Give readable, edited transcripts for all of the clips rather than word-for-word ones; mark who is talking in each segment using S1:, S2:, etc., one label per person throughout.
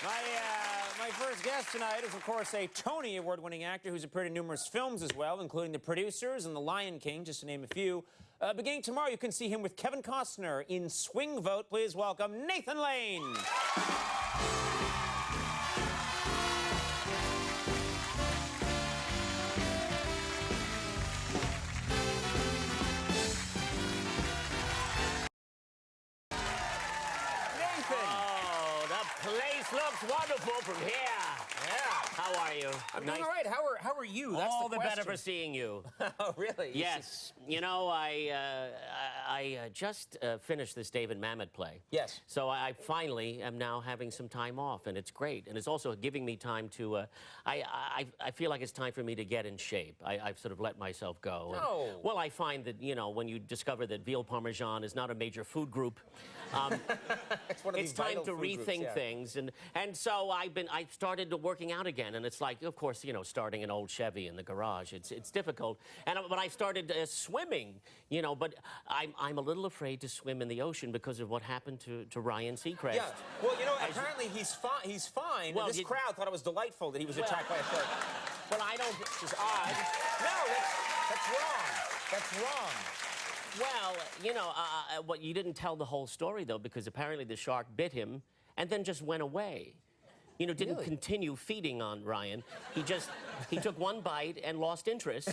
S1: My first guest tonight is, of course, a Tony Award-winning actor who's appeared in numerous films as well, including The Producers and The Lion King, just to name a few. Beginning tomorrow, you can see him with Kevin Costner in Swing Vote. Please welcome Nathan Lane.
S2: Place looks wonderful from here.
S1: Yeah.
S2: How are you?
S1: I'm doing all right. How are you? That's
S2: all
S1: the
S2: better for seeing you.
S1: Oh, really?
S2: Yes. You know, I just finished this David Mamet play.
S1: Yes.
S2: So I finally am now having some time off, and it's great. And it's also giving me time to, I feel like it's time for me to get in shape. I've sort of let myself go.
S1: No.
S2: And, well, I find that, you know, when you discover that veal parmesan is not a major food group, it's time to rethink things. And so I've started working out again, and it's like, of course, you know, starting an old Chevy in the garage, it's difficult. But I started swimming, you know, but I'm a little afraid to swim in the ocean because of what happened to Ryan Seacrest.
S1: Yeah. Well, you know, apparently he's fine. Well, this crowd thought it was delightful that he was attacked by a shark.
S2: But I don't.
S1: Which is odd. No, that's wrong. That's wrong.
S2: Well, you know, what you didn't tell the whole story, though, because apparently the shark bit him and then just went away. You know, didn't continue feeding on Ryan. He took one bite and lost interest.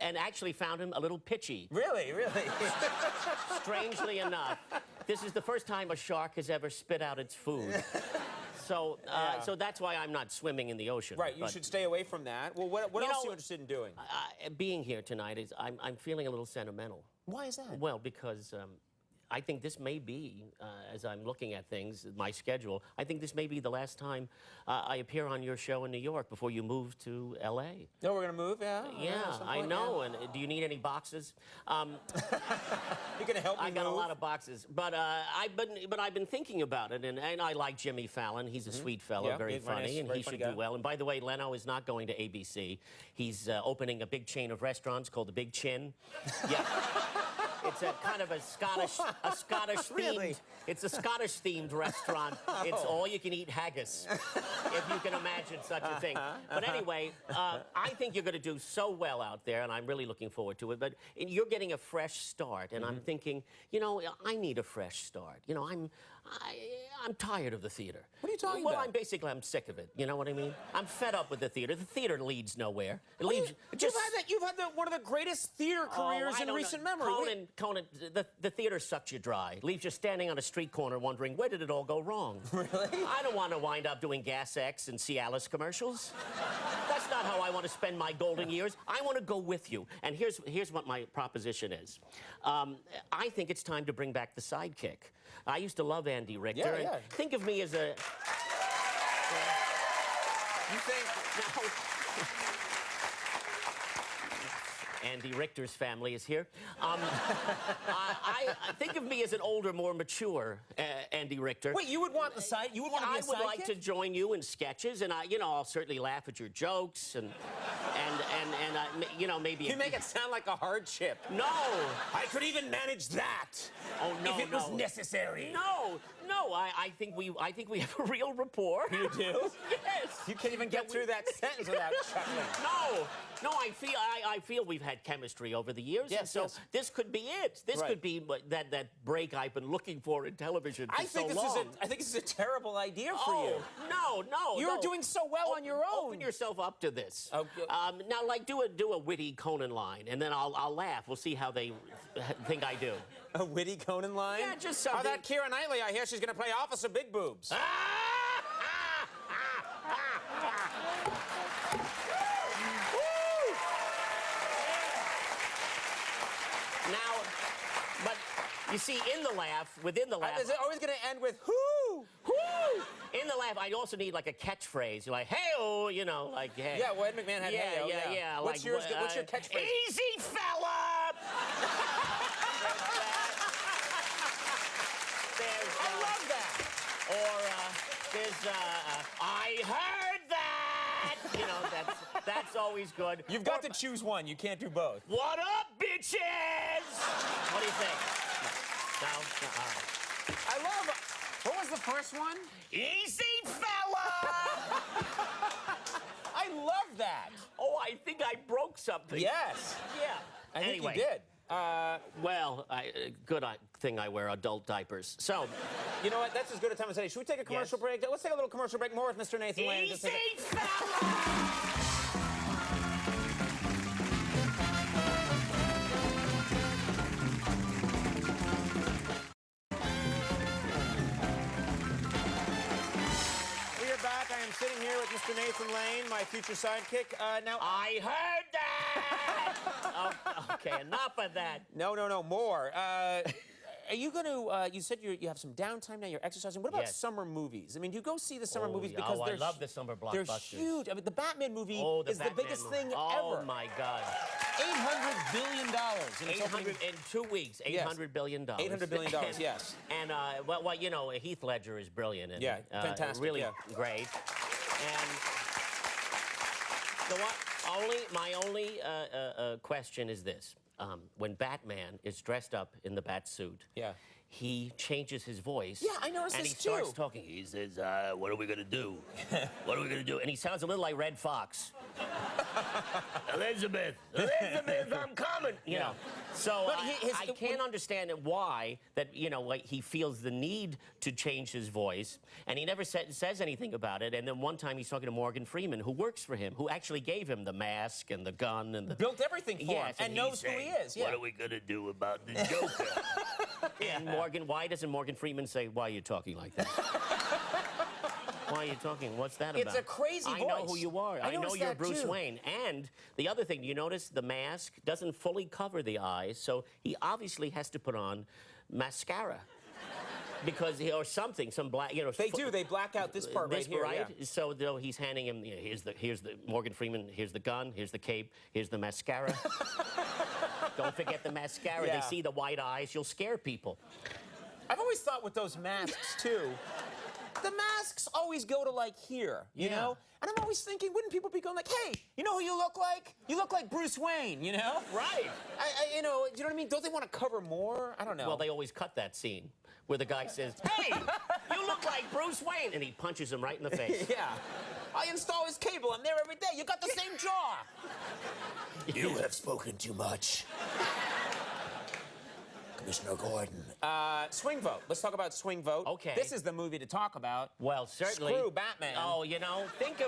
S2: and actually found him a little pitchy.
S1: Really, really.
S2: Strangely enough, this is the first time a shark has ever spit out its food. So, so that's why I'm not swimming in the ocean.
S1: Right, you should stay away from that. Well, what else are you interested in doing?
S2: Being here tonight is, I'm feeling a little sentimental.
S1: Why is that?
S2: Well, because I think this may be, as I'm looking at things, my schedule, I think this may be the last time I appear on your show in New York before you move to L.A.
S1: No, we're going to move, yeah?
S2: Yeah, I know. And do you need any boxes?
S1: You're going to help me
S2: I got a lot of boxes. But I've been thinking about it, and I like Jimmy Fallon. He's a sweet fellow, very funny, and he should do well. And by the way, Leno is not going to ABC. He's opening a big chain of restaurants called the Big Chin. Yeah. It's a kind of a Scottish
S1: Really?
S2: themed. It's a Scottish themed restaurant. Oh. It's all you can eat haggis, if you can imagine such a thing. But anyway, I think you're going to do so well out there, and I'm really looking forward to it. But you're getting a fresh start, and I'm thinking, you know, I need a fresh start. You know, I'm tired of the theater.
S1: What are you talking about?
S2: Well, I'm sick of it. You know what I mean? I'm fed up with the theater. The theater leads nowhere. It
S1: leads.
S2: Just
S1: You've had one of the greatest theater careers in recent memory.
S2: Conan, the theater sucks you dry. Leaves you standing on a street corner wondering, where did it all go wrong?
S1: Really?
S2: I don't want to wind up doing Gas X and Cialis commercials. That's not how I want to spend my golden years. I want to go with you. And here's what my proposition is. I think it's time to bring back the sidekick. I used to love Andy Richter.
S1: Yeah.
S2: Think of me as a...
S1: You think...
S2: Andy Richter's family is here. I think of me as an older, more mature Andy Richter.
S1: Wait, you would want the side? You would want to be a sidekick?
S2: I would like to join you in sketches, and you know, I'll certainly laugh at your jokes, and you know, maybe
S1: you make it sound like a hardship.
S2: No,
S1: I could even manage that.
S2: Oh no,
S1: if it was necessary.
S2: No, I think we have a real rapport.
S1: You do?
S2: Yes.
S1: You can't even get through that sentence without chuckling.
S2: No, I feel we've had chemistry over the years.
S1: Yes,
S2: and so this could be it. This could be that break I've been looking for in television for so long.
S1: I think this is a terrible idea for you.
S2: No.
S1: You're doing so well on your own.
S2: Open yourself up to this.
S1: Okay.
S2: Now, like, do a witty Conan line, and then I'll laugh. We'll see how they think I do.
S1: A witty Conan line?
S2: Yeah, just something.
S1: Oh, that Keira Knightley, I hear she's going to play Officer Big Boobs.
S2: Now, but you see, within the laugh...
S1: Is it always going to end with, whoo?
S2: Whoo! In the laugh, I also need, like, a catchphrase. You're like, hey-oh, you know, like, hey.
S1: Yeah, well, Ed McMahon had hey-oh,
S2: yeah.
S1: What's your catchphrase?
S2: Easy, fella!
S1: I love that.
S2: Or there's, I heard that! You know, that's always good.
S1: You've got to choose one. You can't do both.
S2: What up, bitches? What do you think? No? All right.
S1: I first one?
S2: Easy, fella!
S1: I love that.
S2: Oh, I think I broke something.
S1: Yes.
S2: Yeah.
S1: I think
S2: Anyway.
S1: you did.
S2: Well, good thing I wear adult diapers. So,
S1: You know what? That's as good a time as any. Should we take a commercial break? Let's take a little commercial break. More with Mr. Nathan Lane.
S2: easy, fella!
S1: We are back. I am sitting here with Mr. Nathan Lane, my future sidekick. Now,
S2: I heard that! Oh, okay, enough of that.
S1: no, more. Are you going to? You said you have some downtime now. You're exercising. What about
S2: Yes.
S1: summer movies? I mean, do you go see the summer movies
S2: yeah.
S1: because
S2: I
S1: they're
S2: love the summer
S1: They're
S2: blockbusters.
S1: huge. I mean, the Batman movie
S2: Oh, the
S1: is
S2: Batman
S1: the biggest
S2: movie.
S1: thing ever.
S2: Oh my God!
S1: $800 billion. And it's opening-
S2: 800 in 2 weeks. $800 billion.
S1: $800 billion. Yes.
S2: And well, you know, Heath Ledger is brilliant. And,
S1: Yeah, fantastic,
S2: Really
S1: yeah.
S2: great. And my only question is this: when Batman is dressed up in the bat suit,
S1: Yeah.
S2: he changes his voice.
S1: Yeah, I noticed
S2: and
S1: this
S2: he starts
S1: too.
S2: talking. He says, "What are we gonna do? What are we gonna do?" And he sounds a little like Red Fox. Elizabeth, I'm coming. You know. So
S1: But
S2: I can't understand why that like he feels the need to change his voice, and he never says anything about it. And then one time he's talking to Morgan Freeman, who works for him, who actually gave him the mask and the gun and the
S1: Built everything for him and
S2: he's
S1: knows who
S2: saying,
S1: he is. Yeah.
S2: What are we gonna do about the Joker? And why doesn't Morgan Freeman say, "Why are you talking like that?" Why are you talking? What's that about?
S1: It's a crazy
S2: I know
S1: voice.
S2: who you are.
S1: I
S2: know
S1: noticed
S2: you're
S1: that
S2: Bruce
S1: too.
S2: Wayne. And the other thing, you notice the mask doesn't fully cover the eyes, so he obviously has to put on mascara. Because or something, some black,
S1: They do. They black out this part
S2: this
S1: right here.
S2: right?
S1: Yeah.
S2: So he's handing him. Here's the Morgan Freeman. Here's the gun. Here's the cape. Here's the mascara. Don't forget the mascara.
S1: Yeah.
S2: They see the white eyes. You'll scare people.
S1: I've always thought with those masks too. The masks always go to like here, you know? And I'm always thinking, wouldn't people be going like, hey, you know who you look like? You look like Bruce Wayne, you know?
S2: Right.
S1: You know what I mean? Don't they want to cover more? I don't know.
S2: Well, they always cut that scene where the guy says, "Hey, you look like Bruce Wayne," and he punches him right in the face.
S1: Yeah. I install his cable. I'm there every day. You got the same jaw.
S2: You have spoken too much. Commissioner Gordon.
S1: Swing Vote. Let's talk about Swing Vote.
S2: Okay.
S1: This is the movie to talk about.
S2: Well, certainly.
S1: Screw Batman.
S2: Oh, think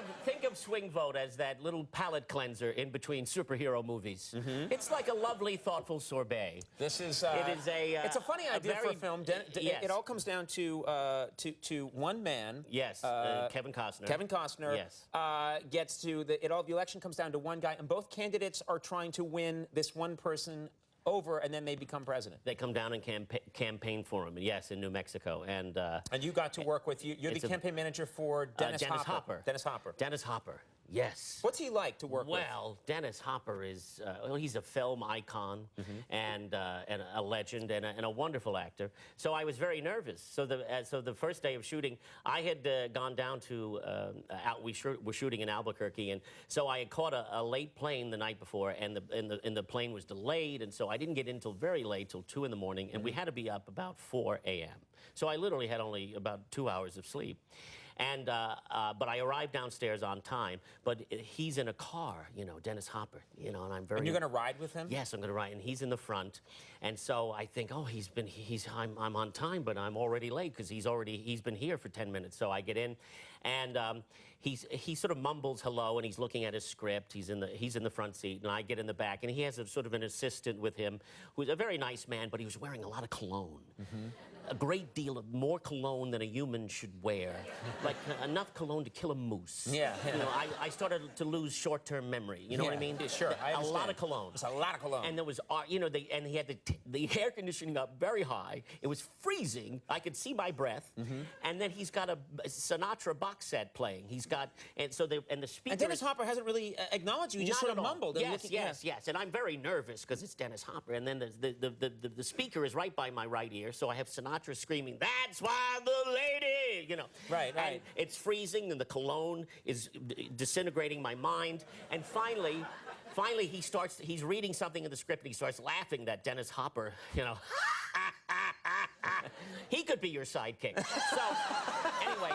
S2: of Swing Vote as that little palate cleanser in between superhero movies.
S1: Mm-hmm.
S2: It's like a lovely, thoughtful sorbet.
S1: This is.
S2: It is a.
S1: It's a funny idea for a film.
S2: Yes.
S1: It all comes down to one man.
S2: Yes. Kevin Costner.
S1: Kevin Costner.
S2: Yes.
S1: Gets to the election comes down to one guy, and both candidates are trying to win this one person over, and then they become president.
S2: They come down and campaign for him. Yes, in New Mexico, and
S1: you got to work with you're the campaign manager for Dennis Hopper. Dennis Hopper.
S2: Dennis Hopper. Yes.
S1: What's he like to work with?
S2: Well, Dennis Hopper is, he's a film icon and a legend and a wonderful actor. So I was very nervous. So the first day of shooting, I had gone down to, we were shooting in Albuquerque, and so I had caught a late plane the night before, and the plane was delayed, and so I didn't get in till very late, till 2 in the morning, and we had to be up about 4 a.m. So I literally had only about 2 hours of sleep. And but I arrived downstairs on time. But he's in a car, Dennis Hopper, and I'm very.
S1: And you're going to ride with him?
S2: Yes, I'm going to ride, and he's in the front. And so I think, oh, I'm on time, but I'm already late because he's been here for 10 minutes. So I get in, and he sort of mumbles hello, and he's looking at his script. He's in the front seat, and I get in the back, and he has a sort of an assistant with him, who's a very nice man, but he was wearing a lot of cologne. A great deal of more cologne than a human should wear, like enough cologne to kill a moose.
S1: Yeah.
S2: I started to lose short-term memory. You know what I mean?
S1: Yeah, sure. I understand.
S2: A lot of cologne.
S1: It's a lot of cologne.
S2: And there was, and he had the air conditioning up very high. It was freezing. I could see my breath. And then he's got a Sinatra box set playing. He's got, and the speaker.
S1: And Dennis Hopper hasn't really acknowledged you. He just sort of mumbled.
S2: Yes. And I'm very nervous because it's Dennis Hopper. And then the speaker is right by my right ear, so I have Sinatra screaming, "That's why the lady,"
S1: Right.
S2: And it's freezing, and the cologne is disintegrating my mind. And finally, he's reading something in the script, and he starts laughing, that Dennis Hopper, He could be your sidekick. So, anyway,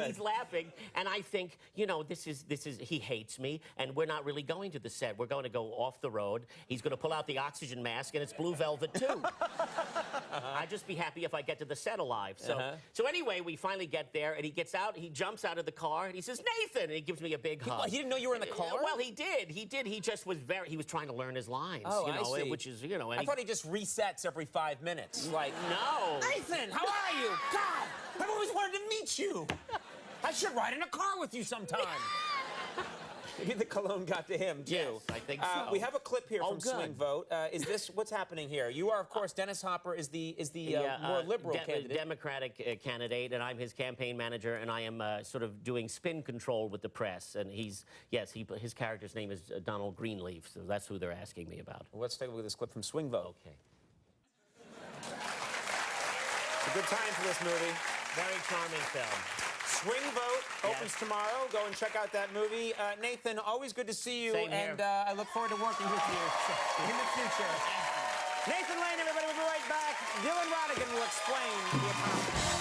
S2: he's laughing, and I think, you know, this is, he hates me, and we're not really going to the set. We're going to go off the road. He's going to pull out the oxygen mask, and it's Blue Velvet, too. I'd just be happy if I get to the set alive. So anyway, we finally get there, and he gets out, he jumps out of the car, and he says, Nathan, and he gives me a big hug.
S1: He didn't know you were in the car?
S2: Well, he did. He just was he was trying to learn his lines.
S1: Oh,
S2: you know,
S1: I see.
S2: Which is, you know.
S1: I thought he just resets every 5 minutes. Like,
S2: no.
S1: Nathan, how are you? God, I've always wanted to meet you. I should ride in a car with you sometime. Maybe the cologne got to him, too.
S2: Yes, I think so.
S1: We have a clip here from Swing Vote. Is this what's happening here? You are, of course, Dennis Hopper is the more liberal candidate.
S2: Democratic candidate, and I'm his campaign manager, and I am sort of doing spin control with the press. And his character's name is Donald Greenleaf, so that's who they're asking me about.
S1: Well, let's take a look at this clip from Swing Vote.
S2: Okay.
S1: It's a good time for this movie.
S2: Very charming film.
S1: Swing Vote opens tomorrow. Go and check out that movie. Nathan, always good to see you.
S2: Same here.
S1: And I look forward to working with you in the future. Nathan Lane, everybody, we'll be right back. Dylan Rodigan will explain the economy.